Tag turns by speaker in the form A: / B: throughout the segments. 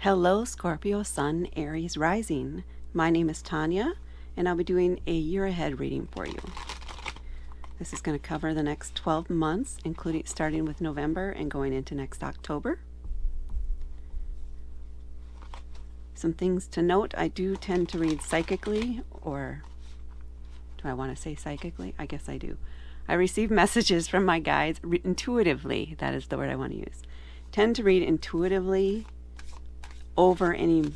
A: Hello, Scorpio Sun, Aries Rising. My name is Tanya, and I'll be doing a year ahead reading for you. This is going to cover the next 12 months, including starting with November and going into next October. Some things to note: I do tend to read psychically, or do I want to say psychically? I guess I do. I receive messages from my guides intuitively. That is the word I want to use. Tend to read intuitively over any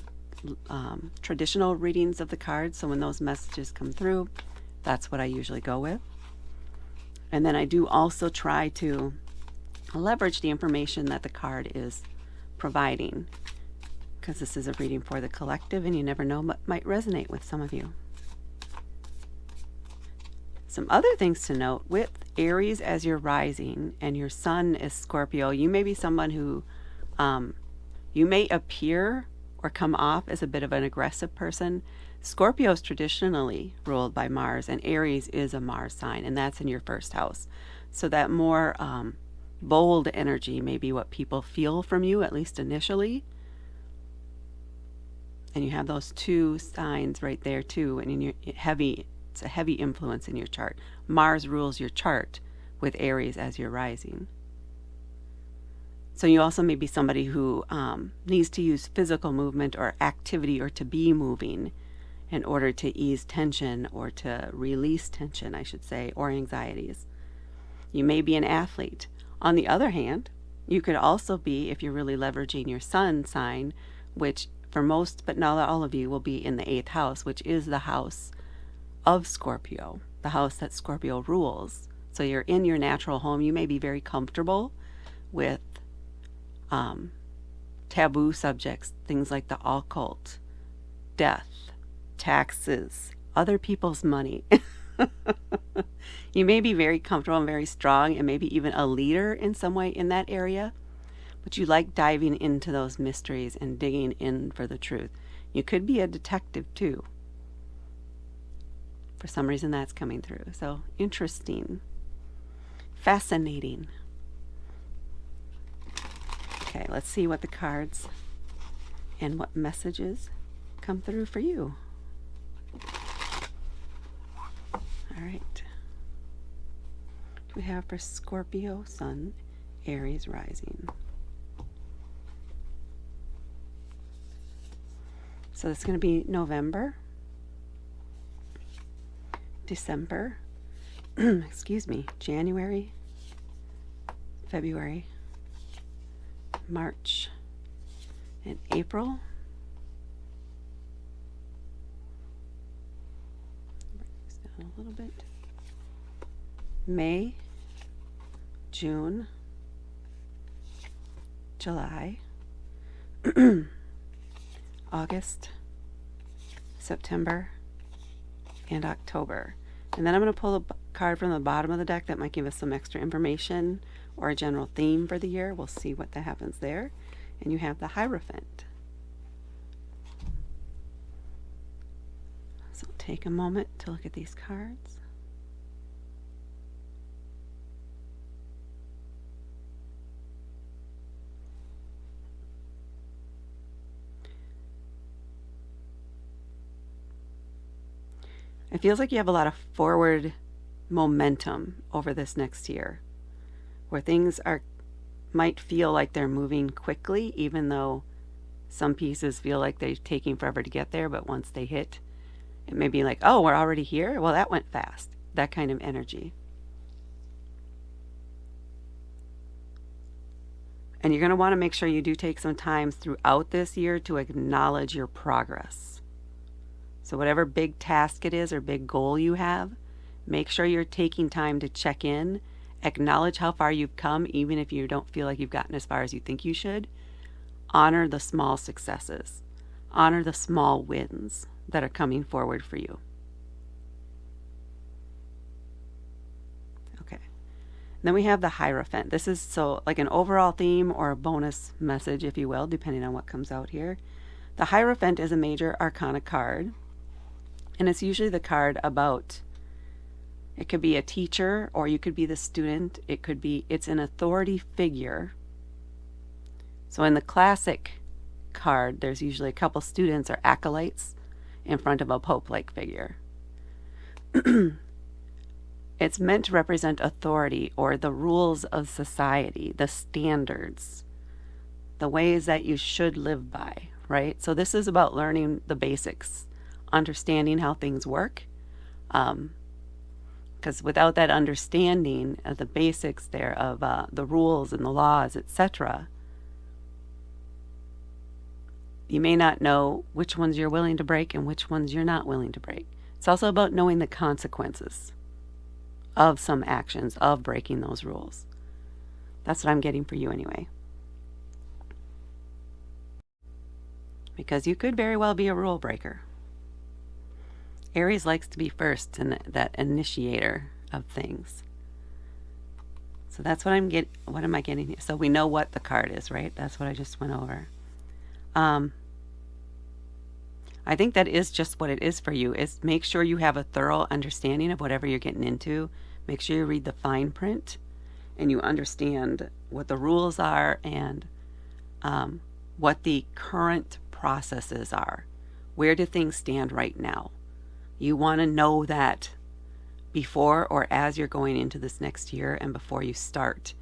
A: traditional readings of the cards. So when those messages come through, that's what I usually go with. And then I do also try to leverage the information that the card is providing, because this is a reading for the collective, and you never know what might resonate with some of you. Some other things to note: with Aries as your rising and your sun is Scorpio, you may be someone who you may appear or come off as a bit of an aggressive person. Scorpio is traditionally ruled by Mars, and Aries is a Mars sign, and that's in your first house. So that more bold energy may be what people feel from you, at least initially. And you have those two signs right there too, and it's a heavy influence in your chart. Mars rules your chart with Aries as your rising. So you also may be somebody who needs to use physical movement or activity, or to be moving, in order to ease tension, or to release tension, I should say, or anxieties. You may be an athlete. On the other hand, you could also be, if you're really leveraging your sun sign, which for most, but not all of you, will be in the 8th house, which is the house of Scorpio, the house that Scorpio rules. So you're in your natural home. You may be very comfortable with taboo subjects, things like the occult, death, taxes, other people's money. You may be very comfortable and very strong, and maybe even a leader in some way in that area, but you like diving into those mysteries and digging in for the truth. You could be a detective too. For some reason that's coming through. So interesting, fascinating. Okay, let's see what the cards and what messages come through for you. All right. What do we have for Scorpio Sun, Aries Rising? So it's going to be November, December, January, February, March, and April. Bring this down a little bit. May, June, July, August, September, and October. And then I'm going to pull a card from the bottom of the deck that might give us some extra information or a general theme for the year. We'll see what that happens there. And you have the Hierophant. So take a moment to look at these cards. It feels like you have a lot of forward momentum over this next year, where things might feel like they're moving quickly, even though some pieces feel like they're taking forever to get there. But once they hit, it may be like, oh, we're already here? Well, that went fast. That kind of energy. And you're going to want to make sure you do take some time throughout this year to acknowledge your progress. So whatever big task it is or big goal you have, make sure you're taking time to check in, acknowledge how far you've come, even if you don't feel like you've gotten as far as you think you should. Honor the small successes. Honor the small wins that are coming forward for you. Okay. Then we have the Hierophant. This is so like an overall theme or a bonus message, if you will, depending on what comes out here. The Hierophant is a major arcana card. And it's usually the card about, it could be a teacher, or you could be the student. It's an authority figure. So in the classic card, there's usually a couple students or acolytes in front of a pope-like figure. It's meant to represent authority or the rules of society, the standards, the ways that you should live by, right? So this is about learning the basics, understanding how things work. Because without that understanding of the basics there of the rules and the laws, etc., you may not know which ones you're willing to break and which ones you're not willing to break. It's also about knowing the consequences of some actions, of breaking those rules. That's what I'm getting for you anyway. Because you could very well be a rule breaker. Aries likes to be first and that initiator of things. So that's what what am I getting here? So we know what the card is, right? That's what I just went over. I think that is just what it is for you, is make sure you have a thorough understanding of whatever you're getting into. Make sure you read the fine print and you understand what the rules are and what the current processes are. Where do things stand right now? You want to know that before or as you're going into this next year and before you start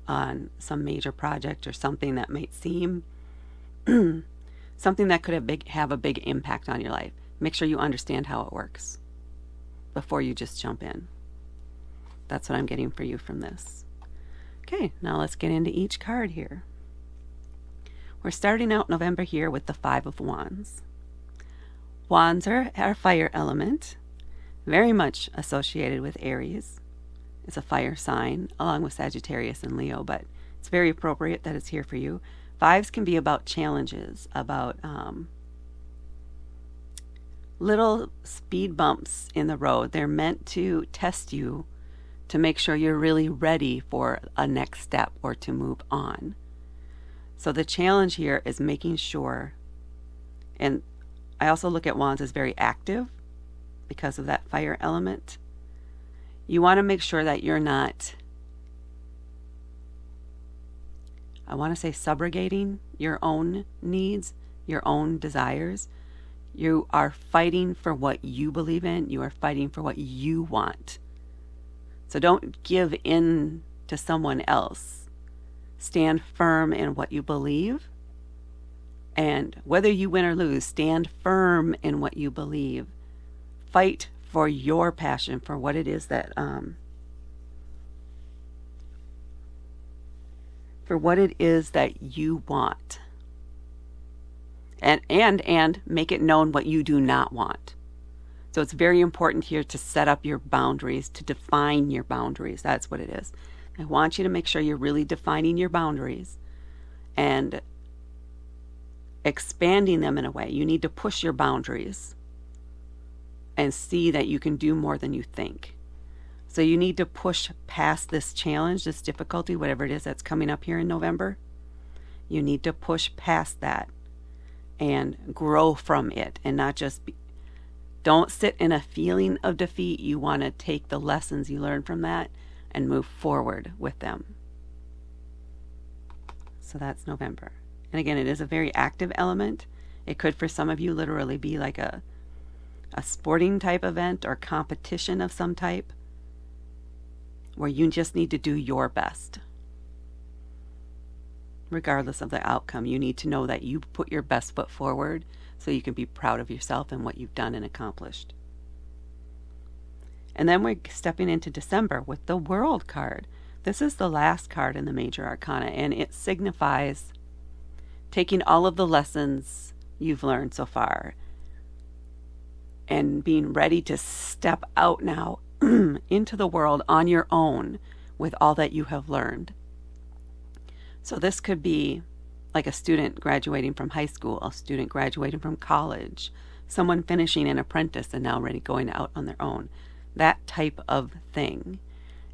A: on some major project or something that might seem something that could have a big impact on your life. Make sure you understand how it works before you just jump in. That's what I'm getting for you from this. Okay, now let's get into each card here. We're starting out November here with the Five of Wands. Wands are our fire element, very much associated with Aries. It's a fire sign, along with Sagittarius and Leo, but it's very appropriate that it's here for you. Fives can be about challenges, about little speed bumps in the road. They're meant to test you to make sure you're really ready for a next step or to move on. So the challenge here is making sure, and I also look at Wands as very active because of that fire element. You want to make sure that you're not, I want to say, subrogating your own needs, your own desires. You are fighting for what you believe in. You are fighting for what you want. So don't give in to someone else. Stand firm in what you believe. And whether you win or lose, stand firm in what you believe. Fight for your passion, for what it is that you want. And make it known what you do not want. So it's very important here to set up your boundaries, to define your boundaries. That's what it is. I want you to make sure you're really defining your boundaries and expanding them in a way. You need to push your boundaries and see that you can do more than you think. So you need to push past this challenge, this difficulty, whatever it is that's coming up here in November. You need to push past that and grow from it, and not just don't sit in a feeling of defeat. You want to take the lessons you learn from that and move forward with them. So that's November. And again, it is a very active element. It could, for some of you, literally be like a sporting type event or competition of some type where you just need to do your best. Regardless of the outcome, you need to know that you put your best foot forward so you can be proud of yourself and what you've done and accomplished. And then we're stepping into December with the World card. This is the last card in the major arcana, and it signifies taking all of the lessons you've learned so far and being ready to step out now into the world on your own with all that you have learned. So this could be like a student graduating from high school, a student graduating from college, someone finishing an apprentice and now ready going out on their own. That type of thing.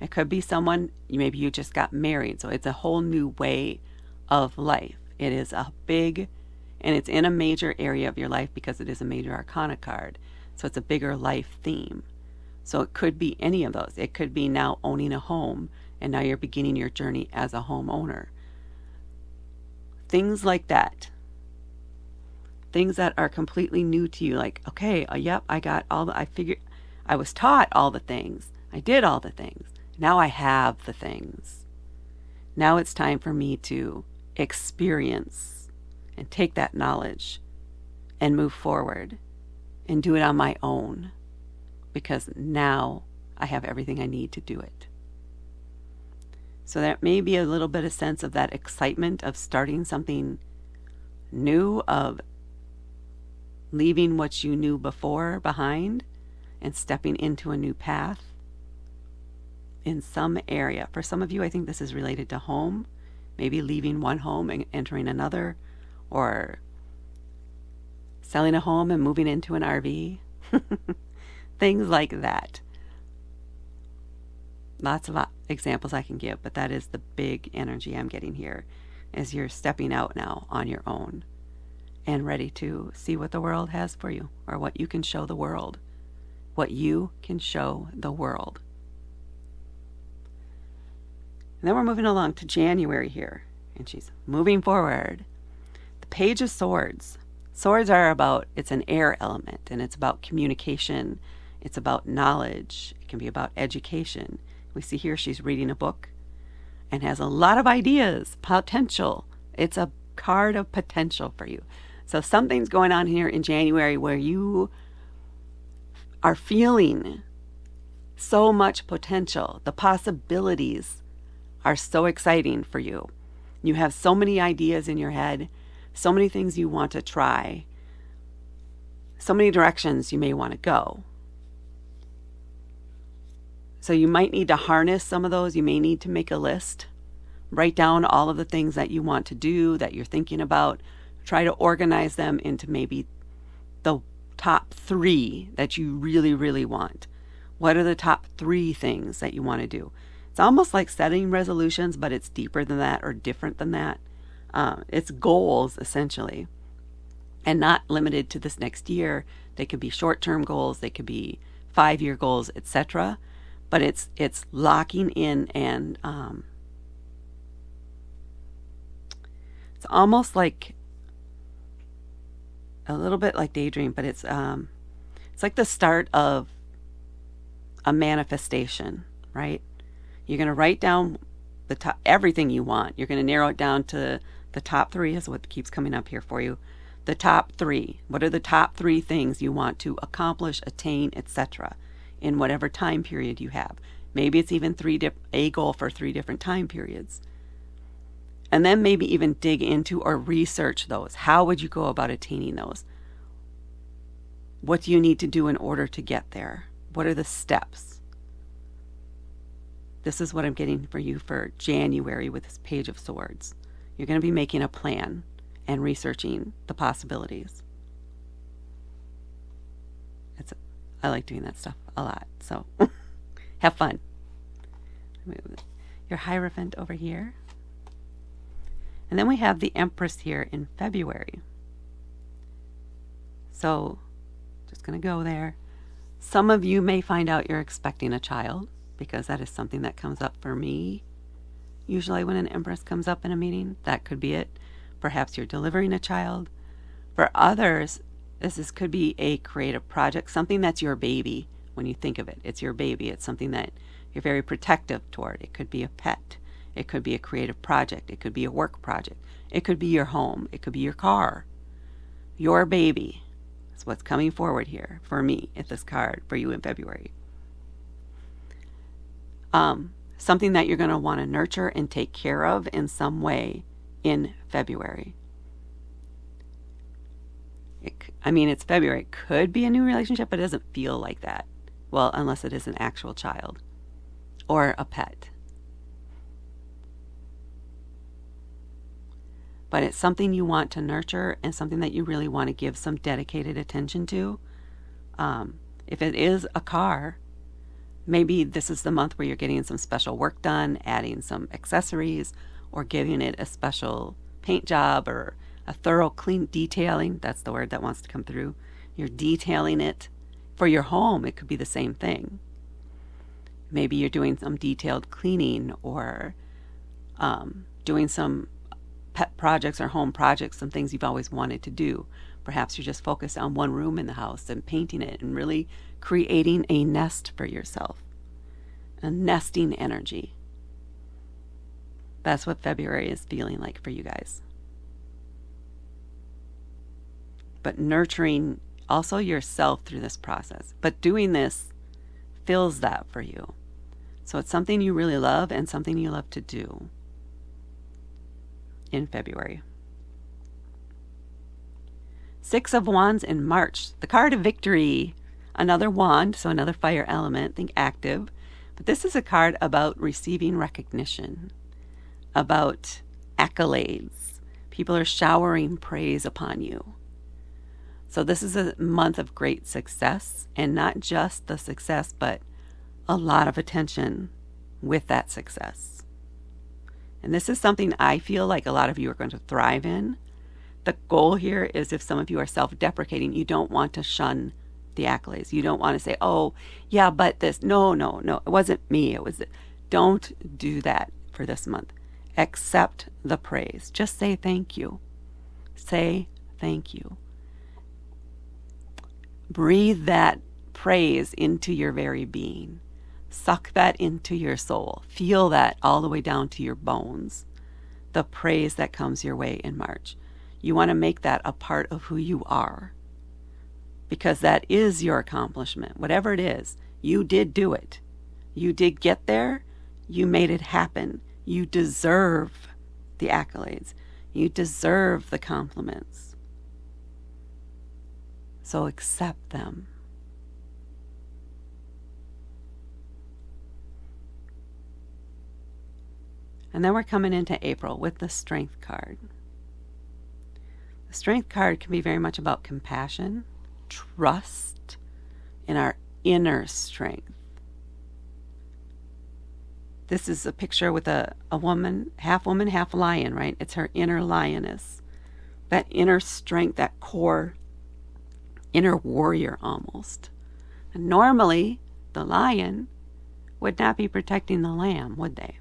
A: It could be someone, maybe you just got married, so it's a whole new way of life. It is a big, and it's in a major area of your life because it is a major arcana card. So it's a bigger life theme. So it could be any of those. It could be now owning a home, and now you're beginning your journey as a homeowner. Things like that. things that are completely new to you, like, okay, yep, I was taught all the things. I did all the things. Now I have the things. Now it's time for me to experience and take that knowledge and move forward and do it on my own, because now I have everything I need to do it. So there may be a little bit of sense of that excitement of starting something new, of leaving what you knew before behind and stepping into a new path in some area. For some of you, I think this is related to home, maybe leaving one home and entering another, or selling a home and moving into an RV. Things like that. Lots of examples I can give, but that is the big energy I'm getting here, as you're stepping out now on your own and ready to see what the world has for you, or what you can show the world. What you can show the world. And then we're moving along to January here, and she's moving forward. The Page of Swords. Swords are about, it's an air element, and it's about communication. It's about knowledge. It can be about education. We see here she's reading a book and has a lot of ideas, potential. It's a card of potential for you. So something's going on here in January where you are feeling so much potential. The possibilities are so exciting for you. You have so many ideas in your head, so many things you want to try, so many directions you may want to go. So you might need to harness some of those. You may need to make a list. Write down all of the things that you want to do, that you're thinking about. Try to organize them into maybe the top 3 that you really, really want. What are the top 3 things that you want to do? It's almost like setting resolutions, but it's deeper than that, or different than that. It's goals, essentially, and not limited to this next year. They could be short-term goals. They could be 5-year goals, etc. But it's locking in, and it's almost like a little bit like daydream, but it's like the start of a manifestation, right? You're going to write down the top, everything you want. You're going to narrow it down to the top 3 is what keeps coming up here for you. The top 3. What are the top 3 things you want to accomplish, attain, etc. in whatever time period you have? Maybe it's even a goal for 3 different time periods. And then maybe even dig into or research those. How would you go about attaining those? What do you need to do in order to get there? What are the steps? This is what I'm getting for you for January with this Page of Swords. You're going to be making a plan and researching the possibilities. I like doing that stuff a lot, so have fun. Move your Hierophant over here. And then we have the Empress here in February. So, just going to go there. Some of you may find out you're expecting a child, because that is something that comes up for me. Usually when an Empress comes up in a meeting, that could be it. Perhaps you're delivering a child. For others, this could be a creative project, something that's your baby. When you think of it, it's your baby. It's something that you're very protective toward. It could be a pet. It could be a creative project. It could be a work project. It could be your home. It could be your car. Your baby. That's what's coming forward here for me at this card for you in February. Something that you're going to want to nurture and take care of in some way in February. It's February. It could be a new relationship, but it doesn't feel like that. Well, unless it is an actual child or a pet. But it's something you want to nurture and something that you really want to give some dedicated attention to. If it is a car, maybe this is the month where you're getting some special work done, adding some accessories, or giving it a special paint job or a thorough clean detailing. That's the word that wants to come through. You're detailing it. For your home, it could be the same thing. Maybe you're doing some detailed cleaning, or doing some pet projects or home projects, some things you've always wanted to do. Perhaps you're just focused on one room in the house and painting it and really creating a nest for yourself, a nesting energy. That's what February is feeling like for you guys. But nurturing also yourself through this process. But doing this fills that for you. So it's something you really love and something you love to do in February. Six of Wands in March. The card of victory. Another wand, so another fire element. Think active. But this is a card about receiving recognition, about accolades. People are showering praise upon you. So this is a month of great success, and not just the success, but a lot of attention with that success. And this is something I feel like a lot of you are going to thrive in. The goal here is, if some of you are self-deprecating, you don't want to shun the accolades. You don't want to say, oh, yeah, but this. No, it wasn't me. It was. Don't do that for this month. Accept the praise. Just say thank you. Say thank you. Breathe that praise into your very being. Suck that into your soul. Feel that all the way down to your bones. The praise that comes your way in March. You want to make that a part of who you are, because that is your accomplishment. Whatever it is, you did do it. You did get there. You made it happen. You deserve the accolades. You deserve the compliments. So accept them. And then we're coming into April with the Strength card. The Strength card can be very much about compassion, trust in our inner strength. This is a picture with a woman, half lion, right? It's her inner lioness. That inner strength, that core, inner warrior almost. And normally, the lion would not be protecting the lamb, would they?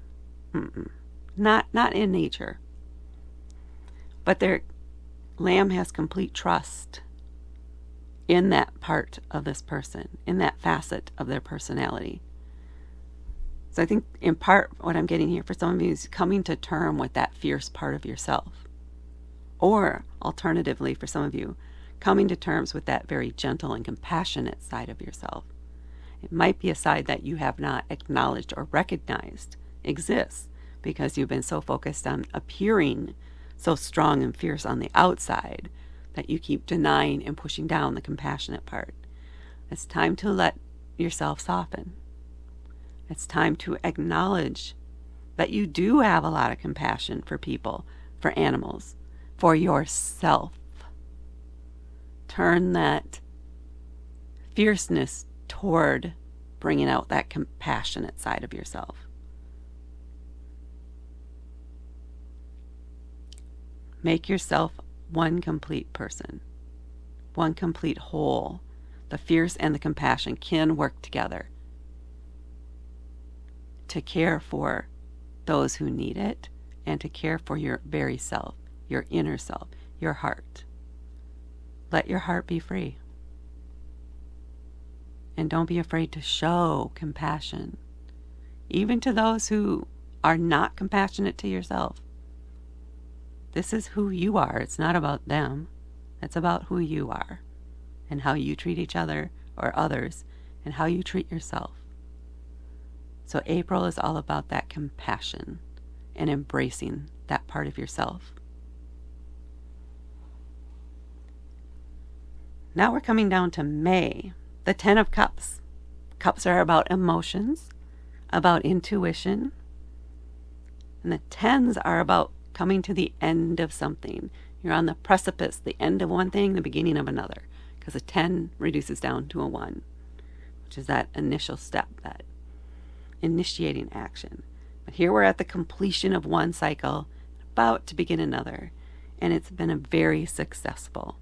A: Not in nature. But their lamb has complete trust in that part of this person, in that facet of their personality. So I think in part what I'm getting here for some of you is coming to term with that fierce part of yourself. Or alternatively, for some of you, coming to terms with that very gentle and compassionate side of yourself. It might be a side that you have not acknowledged or recognized exists because you've been so focused on appearing so strong and fierce on the outside that you keep denying and pushing down the compassionate part. It's time to let yourself soften. It's time to acknowledge that you do have a lot of compassion for people, for animals, for yourself. Turn that fierceness toward bringing out that compassionate side of yourself. Make yourself one complete person, one complete whole. The fierce and the compassion can work together to care for those who need it and to care for your very self, your inner self, your heart. Let your heart be free. And don't be afraid to show compassion, even to those who are not compassionate to yourself. This is who you are. It's not about them. It's about who you are and how you treat each other or others and how you treat yourself. So April is all about that compassion and embracing that part of yourself. Now we're coming down to May, the 10 of Cups. Cups are about emotions, about intuition. And the 10s are about coming to the end of something. You're on the precipice, the end of one thing, the beginning of another. Because a 10 reduces down to a 1, which is that initial step, that initiating action. But here we're at the completion of one cycle, about to begin another. And it's been a very successful.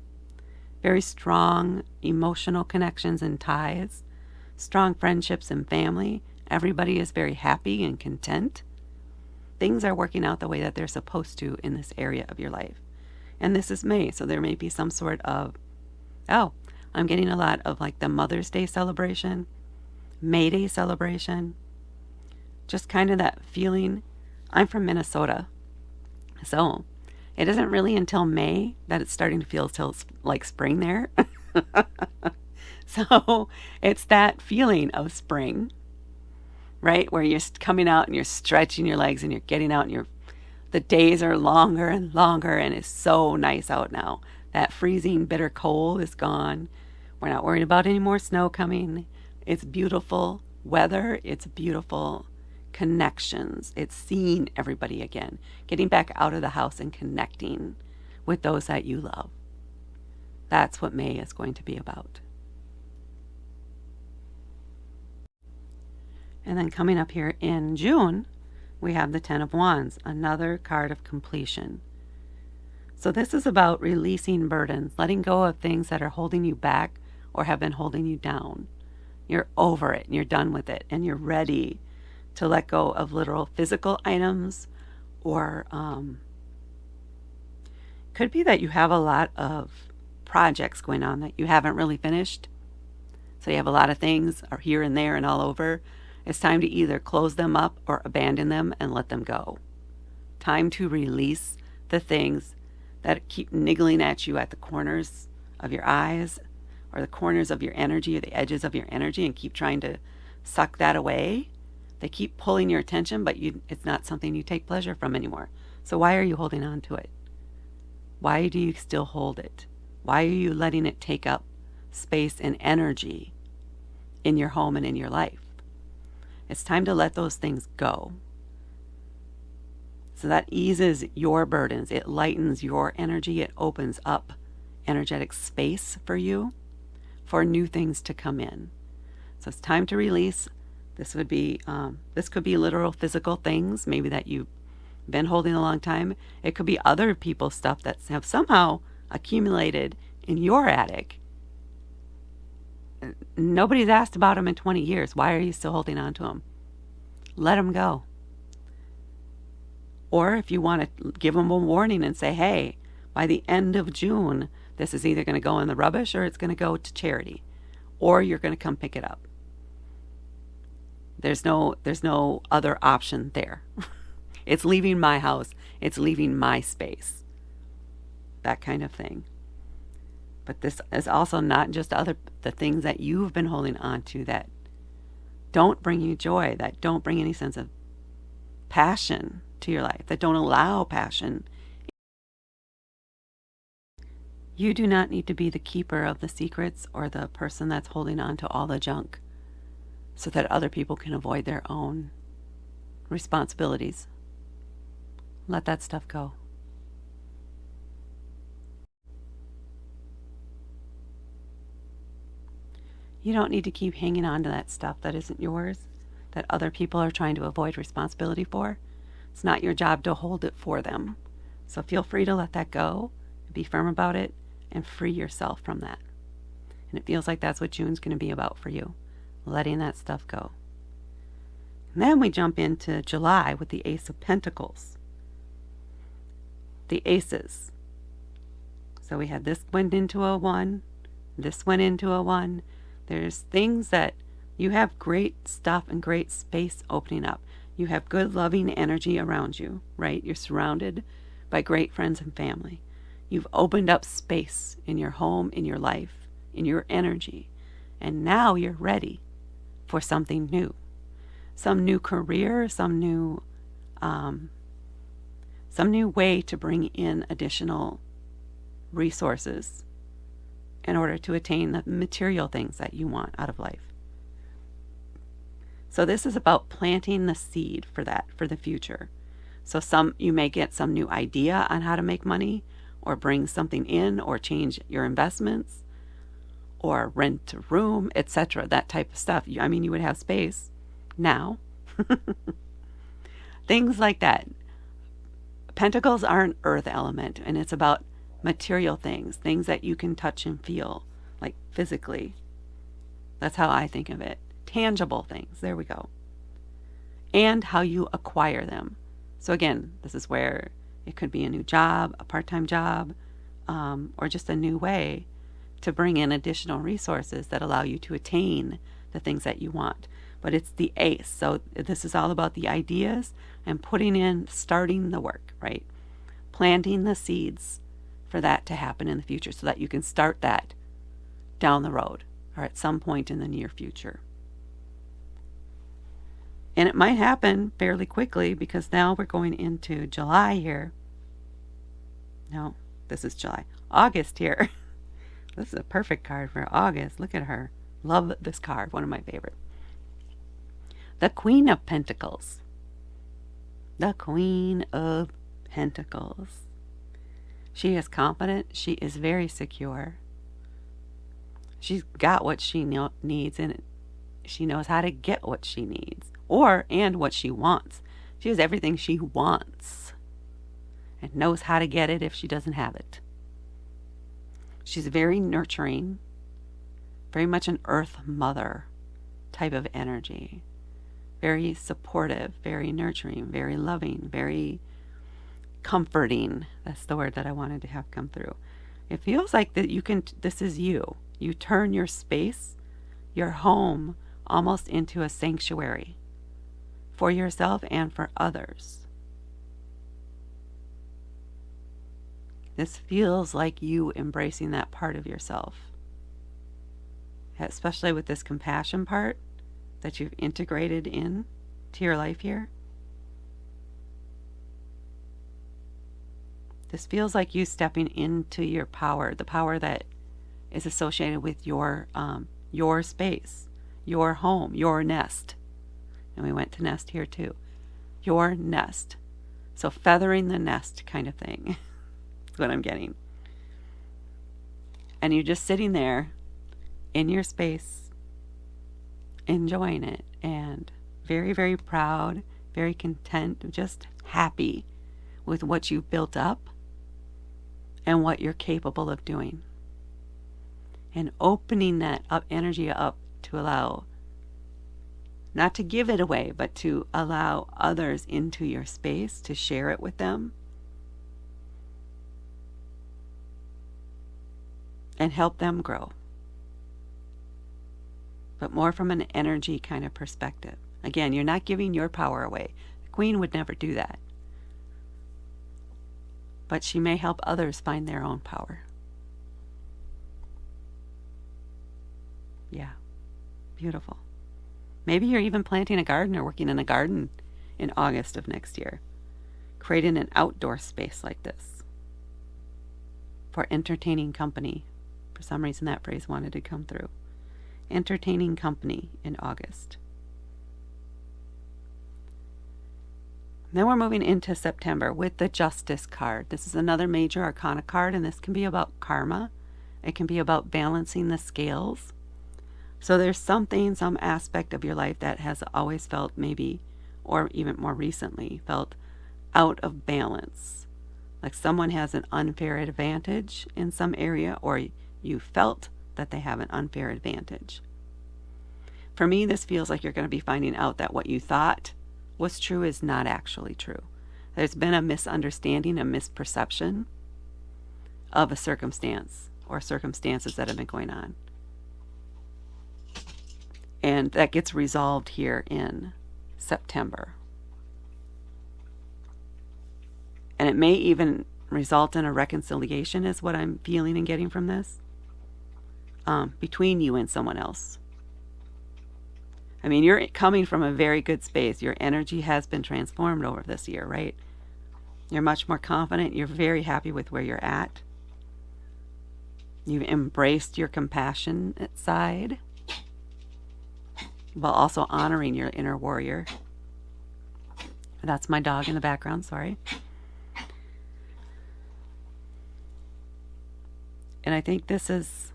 A: Very strong emotional connections and ties, strong friendships and family. Everybody is very happy and content. Things are working out the way that they're supposed to in this area of your life. And this is May, so there may be some sort of, oh, I'm getting a lot of like the Mother's Day celebration, May Day celebration, just kind of that feeling. I'm from Minnesota, so it isn't really until May that it's starting to feel like spring there. So it's that feeling of spring, right? Where you're coming out and you're stretching your legs and you're getting out and the days are longer and longer, and it's so nice out now. That freezing, bitter cold is gone. We're not worried about any more snow coming. It's beautiful weather. It's beautiful connections. It's seeing everybody again, getting back out of the house and connecting with those that you love. That's what May is going to be about. And then coming up here in June, we have the Ten of Wands, another card of completion. So this is about releasing burdens, letting go of things that are holding you back or have been holding you down. You're over it and you're done with it and you're ready to let go of literal physical items, or could be that you have a lot of projects going on that you haven't really finished. So you have a lot of things are here and there and all over. It's time to either close them up or abandon them and let them go. Time to release the things that keep niggling at you at the corners of your eyes or the corners of your energy or the edges of your energy and keep trying to suck that away. They keep pulling your attention, but it's not something you take pleasure from anymore. So why are you holding on to it? Why do you still hold it? Why are you letting it take up space and energy in your home and in your life? It's time to let those things go. So that eases your burdens. It lightens your energy. It opens up energetic space for you for new things to come in. So it's time to release. This could be literal physical things, maybe that you've been holding a long time. It could be other people's stuff that have somehow accumulated in your attic. Nobody's asked about them in 20 years. Why are you still holding on to them? Let them go. Or if you want to give them a warning and say, hey, by the end of June, this is either going to go in the rubbish or it's going to go to charity, or you're going to come pick it up. There's no other option there. It's leaving my house. It's leaving my space. That kind of thing. But this is also not just the things that you've been holding on to that don't bring you joy, that don't bring any sense of passion to your life, that don't allow passion. You do not need to be the keeper of the secrets or the person that's holding on to all the junk so that other people can avoid their own responsibilities. Let that stuff go. You don't need to keep hanging on to that stuff that isn't yours, that other people are trying to avoid responsibility for. It's not your job to hold it for them. So feel free to let that go, be firm about it, and free yourself from that. And it feels like that's what June's going to be about for you, letting that stuff go. And then we jump into July with the Ace of Pentacles. The Aces. So we had this went into a 1, this went into a 1. There's things that you have great stuff and great space opening up. You have good, loving energy around you, right? You're surrounded by great friends and family. You've opened up space in your home, in your life, in your energy. And now you're ready for something new. Some new career, some new way to bring in additional resources in order to attain the material things that you want out of life. So this is about planting the seed for that, for the future. So you may get some new idea on how to make money, or bring something in, or change your investments, or rent a room, etc. That type of stuff. You would have space now. Things like that. Pentacles are an earth element, and it's about material things that you can touch and feel, like physically. That's how I think of it. Tangible things. There we go. And how you acquire them. So again, this is where it could be a new job, a part-time job, or just a new way to bring in additional resources that allow you to attain the things that you want. But it's the ace. So this is all about the ideas and starting the work, right? Planting the seeds for that to happen in the future so that you can start that down the road or at some point in the near future. And it might happen fairly quickly because now we're going into July here. No, this is July. August here. This is a perfect card for August. Look at her. Love this card. One of my favorite. The Queen of Pentacles. The Queen of Pentacles. She is confident. She is very secure. She's got what she needs, and she knows how to get what she needs, and what she wants. She has everything she wants and knows how to get it if she doesn't have it. She's very nurturing, very much an earth mother type of energy. Very supportive, very nurturing, very loving, very comforting. That's the word that I wanted to have come through. It feels like that this is you. You turn your space, your home, almost into a sanctuary for yourself and for others. This feels like you embracing that part of yourself, especially with this compassion part that you've integrated in to your life here. This feels like you stepping into your power, the power that is associated with your space, your home, your nest. And we went to nest here too. Your nest. So feathering the nest kind of thing. That's what I'm getting. And you're just sitting there in your space, enjoying it, and very, very proud, very content, just happy with what you've built up and what you're capable of doing. And opening that energy up to allow, not to give it away, but to allow others into your space, to share it with them, and help them grow. But more from an energy kind of perspective. Again, you're not giving your power away. The Queen would never do that. But she may help others find their own power. Yeah, beautiful. Maybe you're even planting a garden or working in a garden in August of next year. Creating an outdoor space like this for entertaining company. For some reason that phrase wanted to come through. Entertaining company in August. Then we're moving into September with the Justice card. This is another major arcana card, and this can be about karma. It can be about balancing the scales. So there's some aspect of your life that has always felt maybe, or even more recently, felt out of balance. Like someone has an unfair advantage in some area, or you felt that they have an unfair advantage. For me, this feels like you're going to be finding out that what you thought was true is not actually true. There's been a misunderstanding, a misperception of a circumstance or circumstances that have been going on. And that gets resolved here in September. And it may even result in a reconciliation, is what I'm feeling and getting from this, between you and someone else. I mean, you're coming from a very good space. Your energy has been transformed over this year, right? You're much more confident. You're very happy with where you're at. You've embraced your compassionate side while also honoring your inner warrior. That's my dog in the background, sorry. And I think this is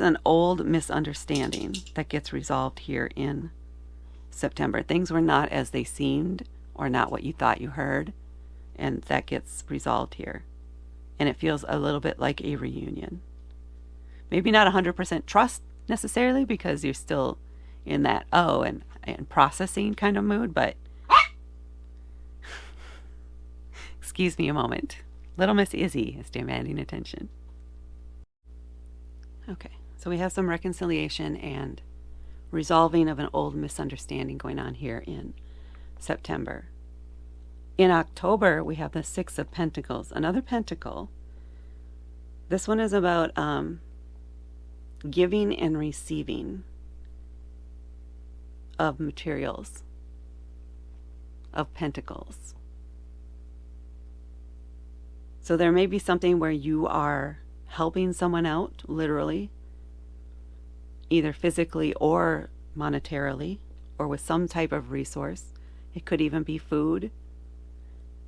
A: an old misunderstanding that gets resolved here in September. Things were not as they seemed, or not what you thought you heard, and that gets resolved here. And it feels a little bit like a reunion. Maybe not 100% trust necessarily, because you're still in that and processing kind of mood, but excuse me a moment. Little Miss Izzy is demanding attention. Okay, so we have some reconciliation and resolving of an old misunderstanding going on here in September. In October, we have the Six of Pentacles, another pentacle. This one is about giving and receiving of materials, of pentacles. So there may be something where you are helping someone out, literally, either physically or monetarily, or with some type of resource. It could even be food.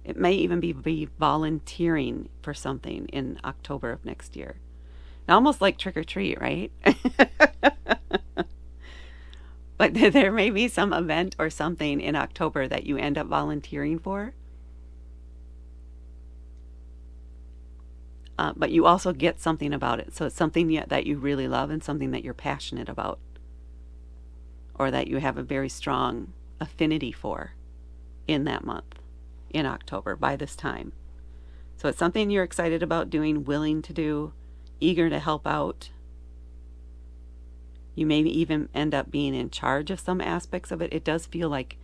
A: It may even be volunteering for something in October of next year. Almost like trick or treat, right? But there may be some event or something in October that you end up volunteering for. But you also get something about it. So it's something that you really love and something that you're passionate about, or that you have a very strong affinity for in that month, in October, by this time. So it's something you're excited about doing, willing to do, eager to help out. You may even end up being in charge of some aspects of it. It does feel like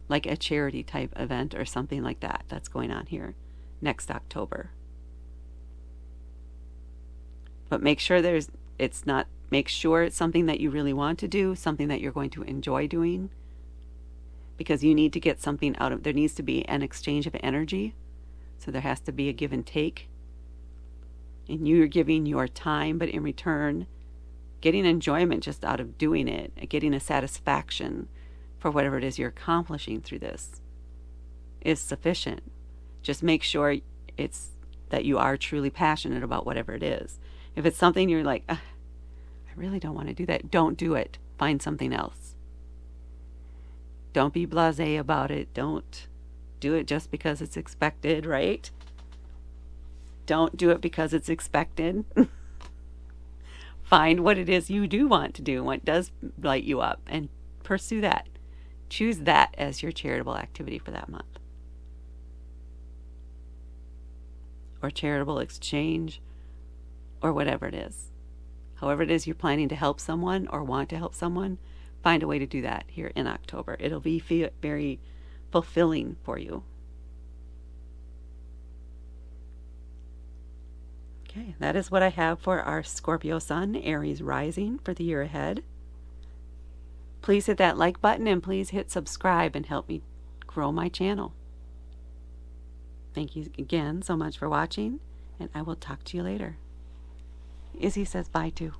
A: a charity type event or something like that that's going on here next October. But make sure it's something that you really want to do, something that you're going to enjoy doing, because you need to get something out of, there needs to be an exchange of energy. So there has to be a give and take. And you're giving your time, but in return, getting enjoyment just out of doing it, getting a satisfaction for whatever it is you're accomplishing through this is sufficient. Just make sure it's that you are truly passionate about whatever it is. If it's something you're like, I really don't want to do that, don't do it. Find something else. Don't be blasé about it. Don't do it just because it's expected, right? Don't do it because it's expected. Find what it is you do want to do, what does light you up, and pursue that. Choose that as your charitable activity for that month. Or charitable exchange, or whatever it is. However it is you're planning to help someone or want to help someone, find a way to do that here in October. It'll be very fulfilling for you. Okay, that is what I have for our Scorpio Sun, Aries Rising for the year ahead. Please hit that like button and please hit subscribe and help me grow my channel. Thank you again so much for watching, and I will talk to you later. Izzy says bye too.